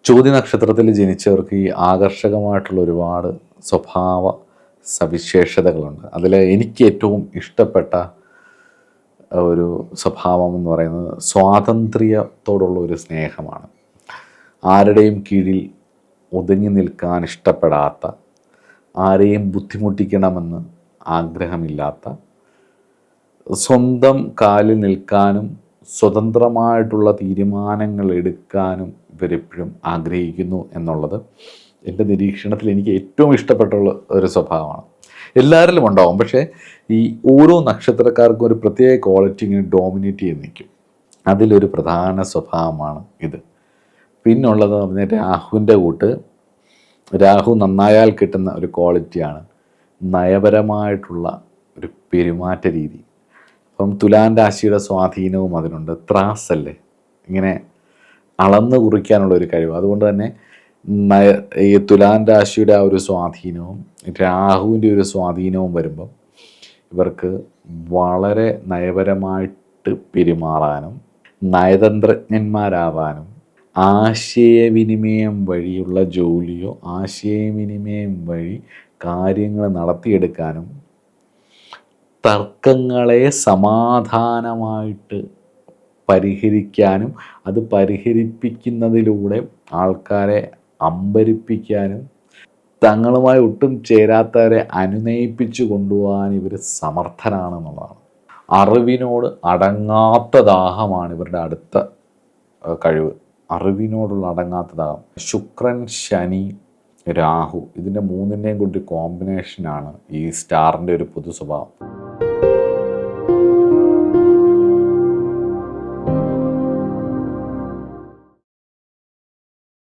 ചോതി നക്ഷത്രത്തിൽ ജനിച്ചവർക്ക് ഈ ആകർഷകമായിട്ടുള്ള ഒരുപാട് സ്വഭാവ സവിശേഷതകളുണ്ട്. അതിൽ എനിക്ക് ഏറ്റവും ഇഷ്ടപ്പെട്ട ഒരു സ്വഭാവം എന്ന് പറയുന്നത് സ്വാതന്ത്ര്യത്തോടുള്ള ഒരു സ്നേഹമാണ്. ആരുടെയും കീഴിൽ ഒതുങ്ങി നിൽക്കാൻ ഇഷ്ടപ്പെടാത്ത, ആരെയും ബുദ്ധിമുട്ടിക്കണമെന്ന് ആഗ്രഹമില്ലാത്ത, സ്വന്തം കാലിൽ നിൽക്കാനും സ്വതന്ത്രമായിട്ടുള്ള തീരുമാനങ്ങൾ എടുക്കാനും ഇവരെപ്പോഴും ആഗ്രഹിക്കുന്നു എന്നുള്ളത് എൻ്റെ നിരീക്ഷണത്തിൽ എനിക്ക് ഏറ്റവും ഇഷ്ടപ്പെട്ടുള്ള ഒരു സ്വഭാവമാണ്. എല്ലാവരിലും ഉണ്ടാവും, പക്ഷേ ഈ ഓരോ നക്ഷത്രക്കാർക്കും ഒരു പ്രത്യേക ക്വാളിറ്റി ഇങ്ങനെ ഡോമിനേറ്റ് ചെയ്ത് നിൽക്കും. അതിലൊരു പ്രധാന സ്വഭാവമാണ് ഇത്. പിന്നുള്ളത് പറഞ്ഞാൽ രാഹുവിൻ്റെ കൂട്ട്, രാഹു നന്നായാൽ കിട്ടുന്ന ഒരു ക്വാളിറ്റിയാണ് നയപരമായിട്ടുള്ള ഒരു പെരുമാറ്റ രീതി. അപ്പം തുലാൻ രാശിയുടെ സ്വാധീനവും അതിനുണ്ട്. ത്രാസല്ലേ, ഇങ്ങനെ അളന്ന് കുറിക്കാനുള്ള ഒരു കഴിവ്. അതുകൊണ്ട് തന്നെ ഈ തുലാൻ രാശിയുടെ ആ ഒരു സ്വാധീനവും രാഹുവിൻ്റെ ഒരു സ്വാധീനവും വരുമ്പം ഇവർക്ക് വളരെ നയപരമായിട്ട് പെരുമാറാനും നയതന്ത്രജ്ഞന്മാരാവാനും ആശയവിനിമയം വഴിയുള്ള ജോലിയോ ആശയവിനിമയം വഴി കാര്യങ്ങൾ നടത്തിയെടുക്കാനും തർക്കങ്ങളെ സമാധാനമായിട്ട് പരിഹരിക്കാനും അത് പരിഹരിപ്പിക്കുന്നതിലൂടെ ആൾക്കാരെ അമ്പരിപ്പിക്കാനും തങ്ങളുമായി ഒട്ടും ചേരാത്തവരെ അനുനയിപ്പിച്ചു കൊണ്ടുപോകാൻ ഇവർ സമർത്ഥരാണെന്നുള്ളതാണ്. അറിവിനോട് അടങ്ങാത്ത ദാഹമാണ് ഇവരുടെ അടുത്ത കഴിവ്. അറിവിനോടുള്ള അടങ്ങാത്ത ദാഹം. ശുക്രൻ, ശനി, രാഹു, ഇതിൻ്റെ മൂന്നിൻ്റെയും കൂടി കോമ്പിനേഷനാണ് ഈ സ്റ്റാറിൻ്റെ ഒരു പൊതു സ്വഭാവം.